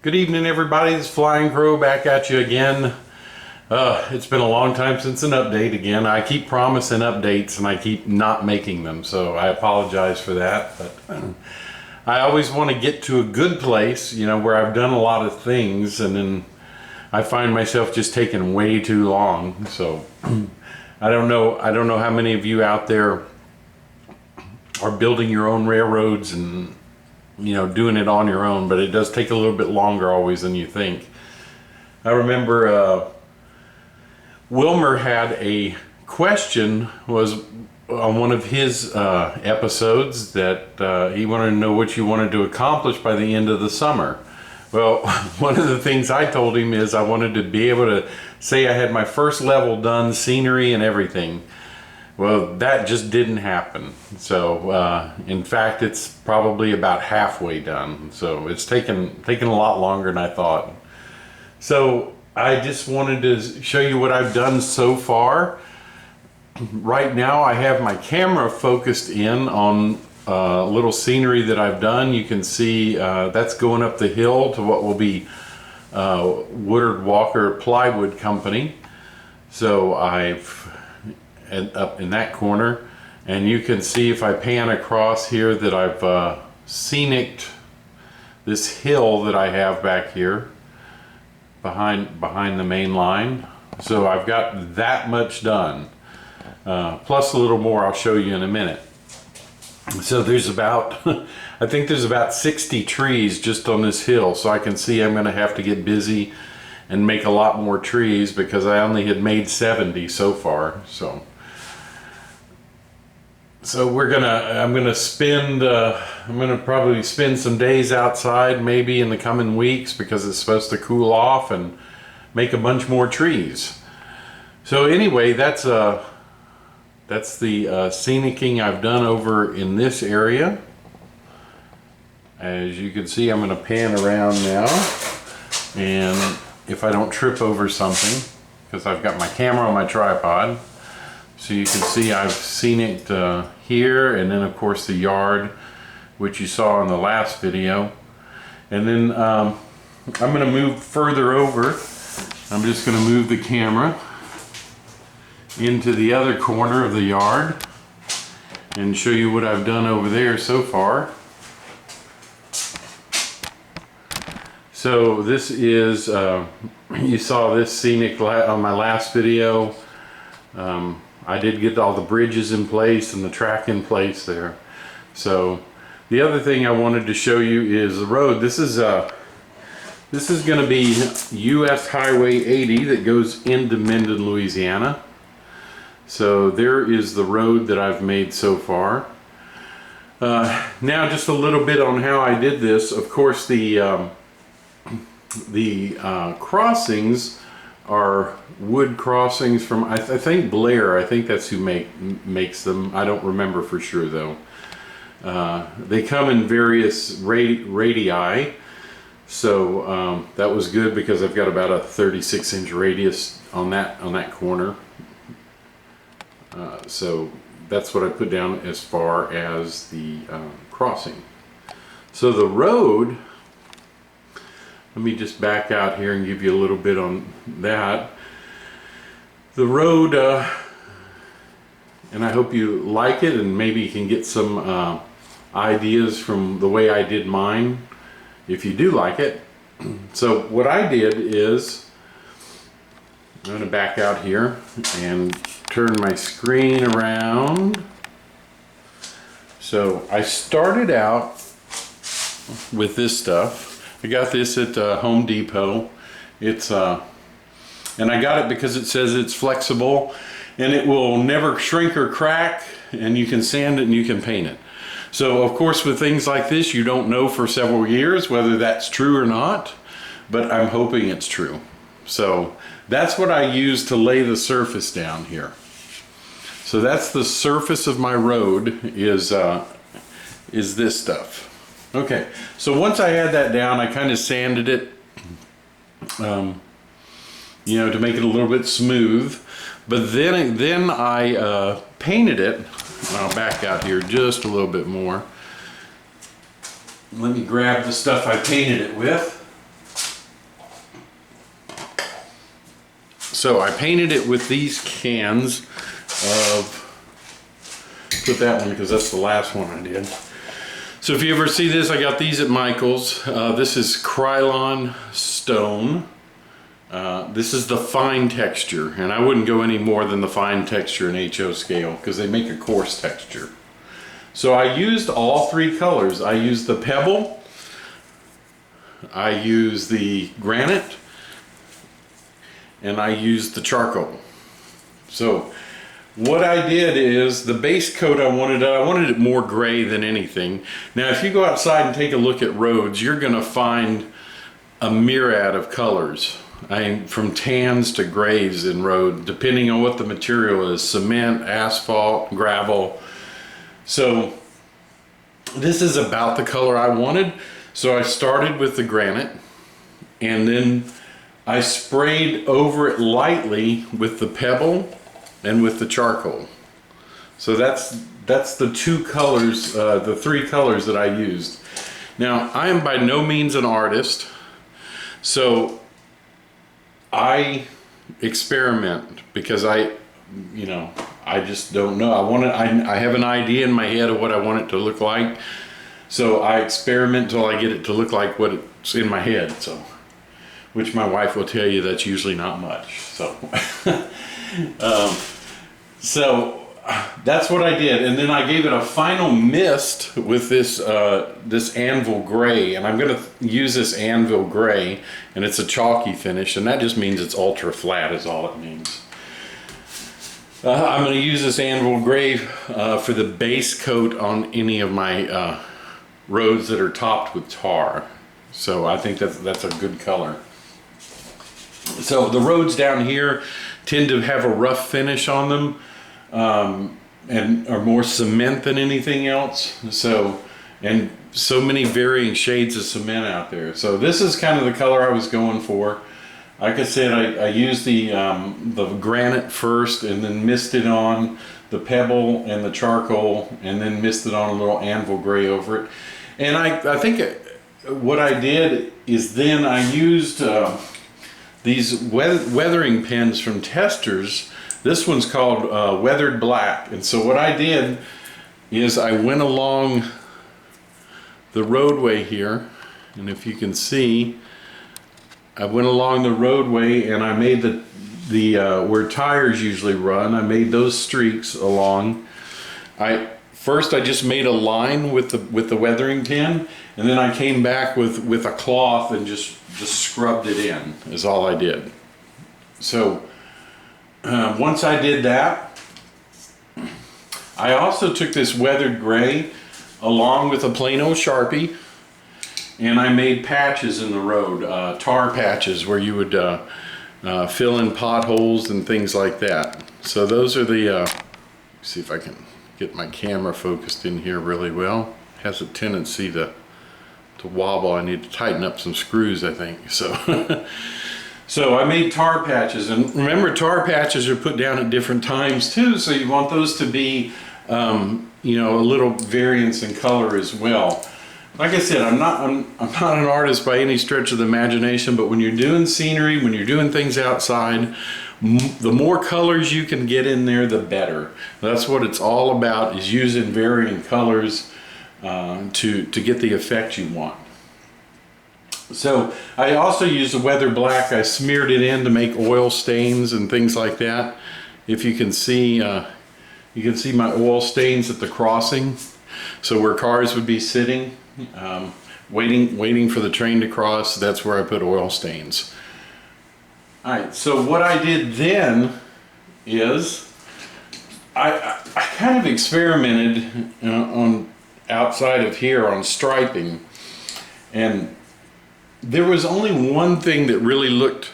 Good evening, everybody. This is Flying Crow back at you again. It's been a long time since an update again. I keep promising updates and I keep not making them, so I apologize for that. But I always want to get to a good place, you know, where I've done a lot of things, and then I find myself just taking way too long. So I don't know how many of you out there are building your own railroads and, you know, doing it on your own, but it does take a little bit longer always than you think. I remember Wilmer had a question, was on one of his episodes, that he wanted to know what you wanted to accomplish by the end of the summer. Well, one of the things I told him is I wanted to be able to say I had my first level done, scenery and everything. Well, that just didn't happen. So, in fact, it's probably about halfway done. So it's taken a lot longer than I thought. So I just wanted to show you what I've done so far. Right now, I have my camera focused in on a little scenery that I've done. You can see that's going up the hill to what will be Woodard-Walker Plywood Company. So I've up in that corner, and you can see if I pan across here that I've scenicked this hill that I have back here behind the main line. So I've got that much done, plus a little more I'll show you in a minute. So there's about I think there's about 60 trees just on this hill, so I can see I'm going to have to get busy and make a lot more trees because I only had made 70 so far. So I'm gonna probably spend some days outside maybe in the coming weeks because it's supposed to cool off, and make a bunch more trees. So anyway, that's the scenicking I've done over in this area. As you can see, I'm gonna pan around now, and if I don't trip over something, because I've got my camera on my tripod. So you can see I've scenicked here, and then of course the yard, which you saw in the last video. And then I'm going to move further over. I'm just going to move the camera into the other corner of the yard and show you what I've done over there so far. So this is, you saw this scenic on my last video. I did get all the bridges in place and the track in place there. So the other thing I wanted to show you is the road. This is going to be US Highway 80 that goes into Minden, Louisiana. So there is the road that I've made so far. Now just a little bit on how I did this. Of course, the crossings are wood crossings from I think Blair. I think that's who makes them. I don't remember for sure though. They come in various radii, so that was good because I've got about a 36-inch radius on that corner. So that's what I put down as far as the crossing. So the road, let me just back out here and give you a little bit on that. The road, and I hope you like it, and maybe you can get some ideas from the way I did mine, if you do like it. So what I did is, I'm going to back out here and turn my screen around. So I started out with this stuff. I got this at Home Depot. It's and I got it because it says it's flexible and it will never shrink or crack, and you can sand it and you can paint it. So of course with things like this you don't know for several years whether that's true or not, but I'm hoping it's true. So that's what I use to lay the surface down here. So that's the surface of my road is this stuff. Okay, so once I had that down, I kind of sanded it, you know, to make it a little bit smooth. But then I painted it. I'll back out here just a little bit more. Let me grab the stuff I painted it with. So I painted it with these cans of, put that one because that's the last one I did. So if you ever see this, I got these at Michael's. This is Krylon stone. This is the fine texture, and I wouldn't go any more than the fine texture in HO scale because they make a coarse texture. So I used all three colors. I used the pebble, I used the granite, and I used the charcoal. So what I did is the base coat I wanted it more gray than anything. Now if you go outside and take a look at roads, you're gonna find a myriad of colors. From tans to grays in road, depending on what the material is, cement, asphalt, gravel. So this is about the color I wanted. So I started with the granite, and then I sprayed over it lightly with the pebble and with the charcoal. So that's the two colors, the three colors that I used. Now I am by no means an artist, so I experiment because I just don't know. I have an idea in my head of what I want it to look like. So I experiment until I get it to look like what it's in my head. So, which my wife will tell you that's usually not much. So, so that's what I did, and then I gave it a final mist with this this anvil gray, and I'm going to use this anvil gray, and it's a chalky finish, and that just means it's ultra flat is all it means. I'm going to use this anvil gray for the base coat on any of my roads that are topped with tar. So I think that's a good color. So the roads down here tend to have a rough finish on them. And are more cement than anything else. So, and so many varying shades of cement out there. So this is kind of the color I was going for. Like I said, I used the granite first, and then misted on the pebble and the charcoal, and then misted on a little anvil gray over it. And I think what I did is then I used these weathering pens from Testors. This one's called Weathered Black. And so what I did is I went along the roadway here, and if you can see, I went along the roadway and I made the where tires usually run, I made those streaks along. First I just made a line with the weathering pen, and then I came back with a cloth and just scrubbed it in, is all I did. So once I did that, I also took this weathered gray along with a plain old Sharpie, and I made patches in the road, tar patches where you would fill in potholes and things like that. So those are the, see if I can get my camera focused in here really well. It has a tendency to wobble. I need to tighten up some screws, I think. So. So I made tar patches, and remember, tar patches are put down at different times too, so you want those to be you know, a little variance in color as well. Like I said, I'm not an artist by any stretch of the imagination, but when you're doing scenery, when you're doing things outside, the more colors you can get in there, the better. That's what it's all about, is using varying colors to get the effect you want. So I also used the weather black. I smeared it in to make oil stains and things like that. If you can see my oil stains at the crossing. So where cars would be sitting, waiting for the train to cross, that's where I put oil stains. All right, so what I did then is I kind of experimented on outside of here on striping, and there was only one thing that really looked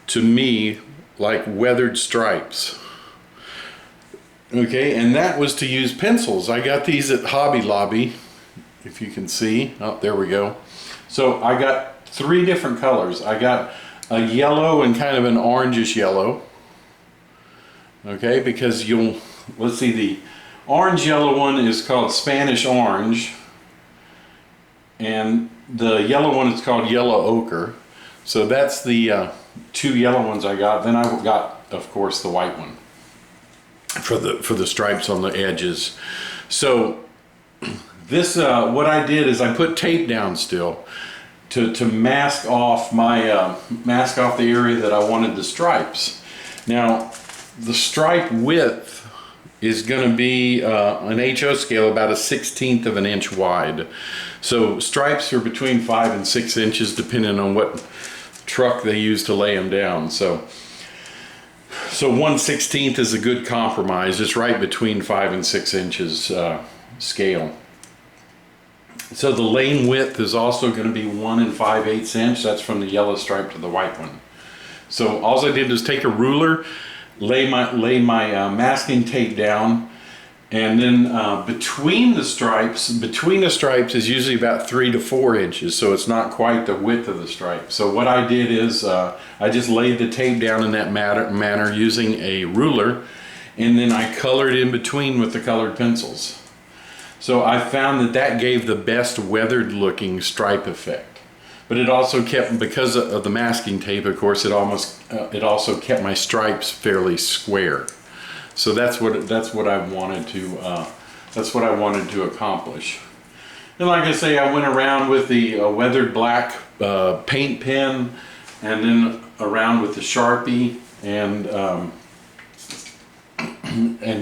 to me like weathered stripes. Okay, and that was to use pencils. I got these at Hobby Lobby, if you can see. Oh, there we go. So I got 3 different colors. I got a yellow and kind of an orangish yellow. Okay, because let's see, the orange yellow one is called Spanish orange, and the yellow one is called yellow ochre. So that's the 2 yellow ones I got. Then I got of course, the white one for the stripes on the edges. So this, what I did is I put tape down still to mask off my mask off the area that I wanted the stripes. Now, the stripe width is going to be an HO scale about 1/16 of an inch wide. So stripes are between 5 and 6 inches depending on what truck they use to lay them down. So 1/16 is a good compromise. It's right between 5 and 6 inches scale. So the lane width is also going to be 1 5/8 inch. That's from the yellow stripe to the white one. So all I did was take a ruler, lay my masking tape down, and then between the stripes is usually about 3 to 4 inches. So it's not quite the width of the stripe. So what I did is I just laid the tape down in that manner using a ruler, and then I colored in between with the colored pencils. So I found that gave the best weathered looking stripe effect. But it also kept, because of the masking tape, of course, it also kept my stripes fairly square. So that's what I wanted to accomplish. And like I say, I went around with the weathered black paint pen, and then around with the Sharpie, and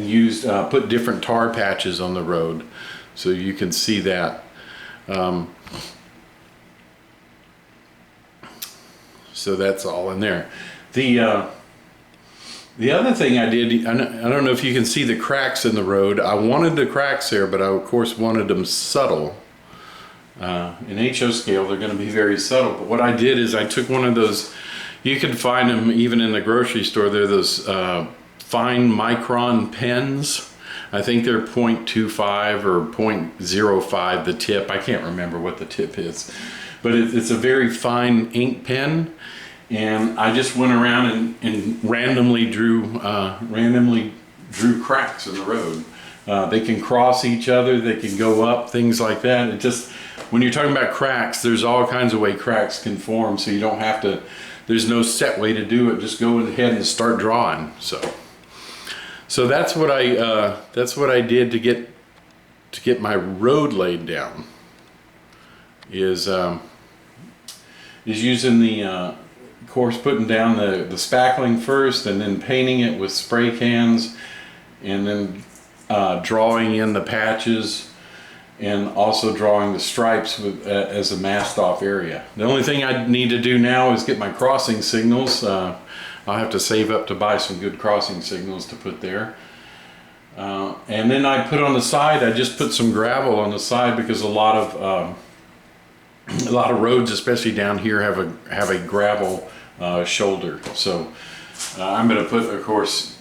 used put different tar patches on the road, so you can see that. So that's all in there. The other thing I did, I don't know if you can see the cracks in the road. I wanted the cracks there, but I of course wanted them subtle. In HO scale, they're going to be very subtle. But what I did is I took one of those, you can find them even in the grocery store. They're those fine micron pens. I think they're 0.25 or 0.05 the tip. I can't remember what the tip is. But it's a very fine ink pen. And I just went around and randomly drew cracks in the road. They can cross each other, they can go up, things like that. It just, when you're talking about cracks, there's all kinds of way cracks can form, so you don't have to, there's no set way to do it. Just go ahead and start drawing. So that's what I did to get my road laid down. Is using the of course, putting down the spackling first, and then painting it with spray cans, and then drawing in the patches, and also drawing the stripes with, as a masked off area. The only thing I need to do now is get my crossing signals. I'll have to save up to buy some good crossing signals to put there. And then I put on the side, I just put some gravel on the side, because a lot of roads, especially down here, have a gravel shoulder. So I'm going to put, of course,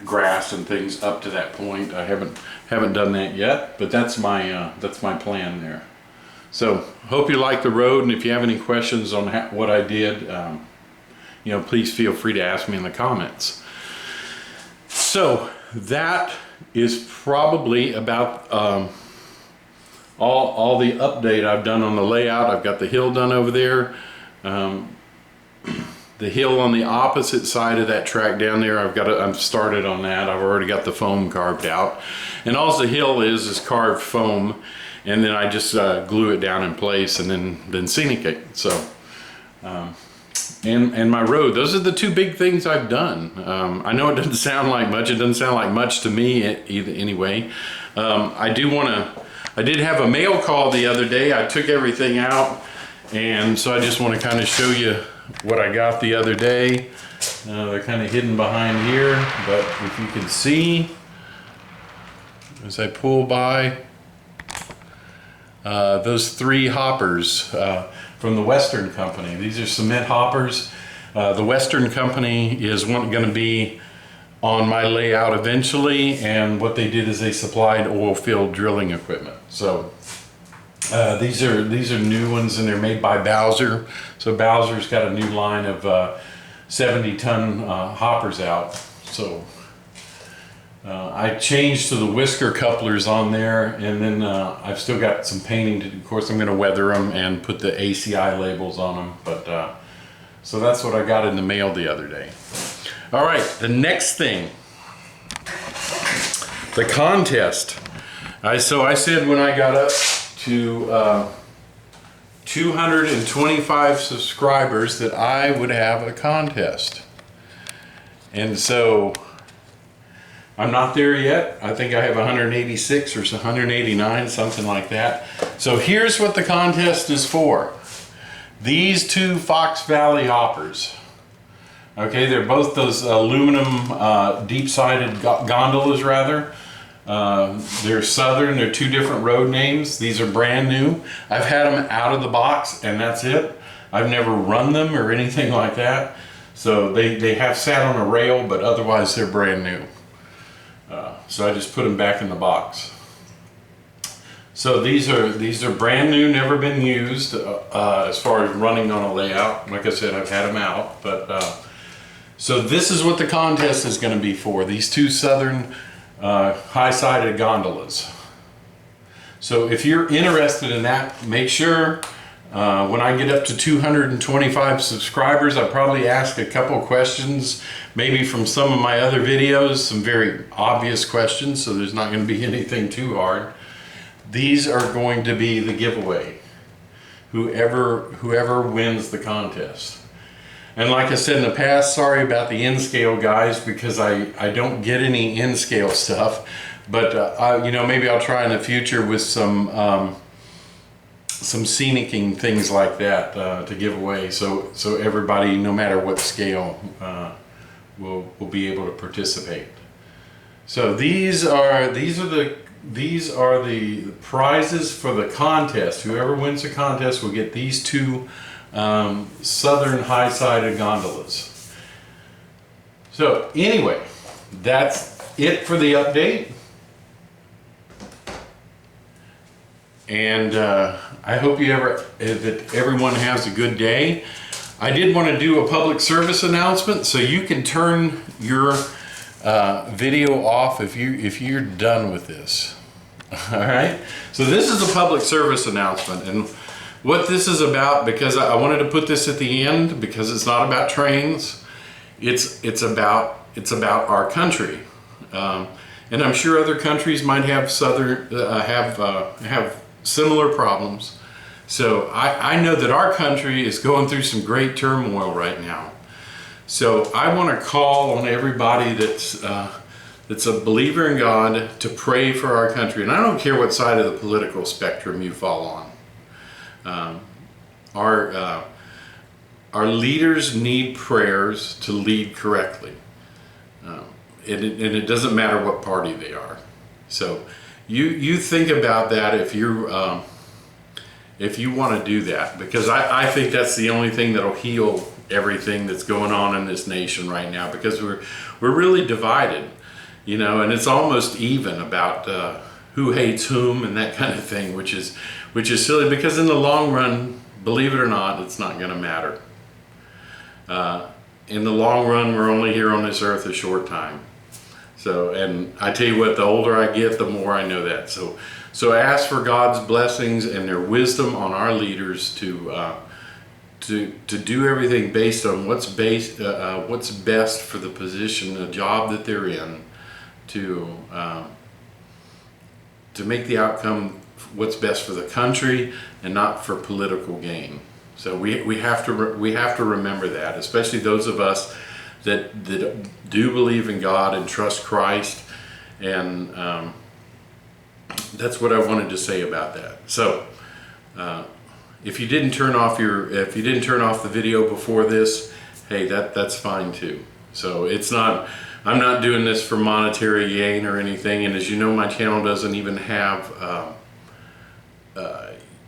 grass and things up to that point. I haven't done that yet, but that's my plan there. So hope you like the road, and if you have any questions on what I did, please feel free to ask me in the comments. So that is probably about all the update I've done on the layout. I've got the hill done over there. The hill on the opposite side of that track down there, I'm started on that. I've already got the foam carved out. And all the hill is carved foam, and then I just glue it down in place, and then scenic it. So, and my road, those are the two big things I've done. I know it doesn't sound like much. It doesn't sound like much to me anyway. I did have a mail call the other day. I took everything out, and so I just want to kind of show you what I got the other day. They're kind of hidden behind here, but if you can see as I pull by, those 3 hoppers from the Western Company. These are cement hoppers. The Western Company is going to be on my layout eventually, and what they did is they supplied oil field drilling equipment. So these are new ones, and they're made by Bowser. So Bowser's got a new line of 70-ton hoppers out. So I changed to the whisker couplers on there, and then I've still got some painting to do. Of course, I'm going to weather them and put the ACI labels on them. But so that's what I got in the mail the other day. All right, the next thing, the contest. So I said when I got up to 225 subscribers that I would have a contest. And so I'm not there yet. I think I have 186 or 189, something like that. So here's what the contest is for. These two Fox Valley hoppers. Okay, they're both those aluminum deep-sided gondolas, rather. They're Southern, they're two different road names. These are brand new. I've had them out of the box and that's it. I've never run them or anything like that. So they have sat on a rail, but otherwise they're brand new. So I just put them back in the box. So these are brand new, never been used as far as running on a layout. Like I said, I've had them out, but so this is what the contest is going to be for. These two Southern high-sided gondolas. So if you're interested in that, make sure when I get up to 225 subscribers, I'll probably ask a couple questions, maybe from some of my other videos, some very obvious questions, so there's not going to be anything too hard. These are going to be the giveaway, whoever wins the contest. And like I said in the past, sorry about the N-scale guys, because I don't get any N-scale stuff, but you know, maybe I'll try in the future with some scenicking things like that to give away, so everybody, no matter what scale, will be able to participate. So these are the prizes for the contest. Whoever wins the contest will get these two Southern high-sided gondolas. So anyway, that's it for the update. And I hope that everyone has a good day. I did want to do a public service announcement, so you can turn your video off if you're done with this. All right. So this is a public service announcement, and what this is about, because I wanted to put this at the end, because it's not about trains. It's about our country, and I'm sure other countries might have have similar problems. So I know that our country is going through some great turmoil right now. So I want to call on everybody that's a believer in God to pray for our country. And I don't care what side of the political spectrum you fall on. Our leaders need prayers to lead correctly. And it doesn't matter what party they are. So you think about that if you want to do that, because I think that's the only thing that'll heal everything that's going on in this nation right now, because we're really divided, you know, and it's almost even about who hates whom and that kind of thing, which is silly, because in the long run, believe it or not, it's not going to matter. In the long run, we're only here on this earth a short time. So, and I tell you what, the older I get, the more I know that. So ask for God's blessings and their wisdom on our leaders to do everything based on what's best for the position, the job that they're in, to make the outcome what's best for the country and not for political gain. So we have to remember that, especially those of us that do believe in God and trust Christ, and that's what I wanted to say about that. So if you didn't turn off the video before this, hey, that's fine too. So I'm not doing this for monetary gain or anything, and as you know, my channel doesn't even have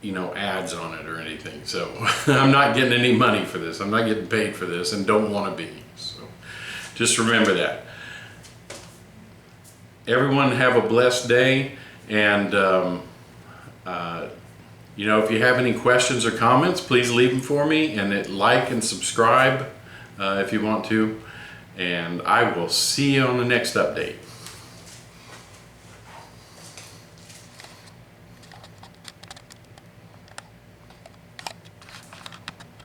you know, ads on it or anything. So I'm not getting any money for this. I'm not getting paid for this, and don't want to be. So just remember that. Everyone have a blessed day, and you know, if you have any questions or comments, please leave them for me, and like and subscribe if you want to, and I will see you on the next update.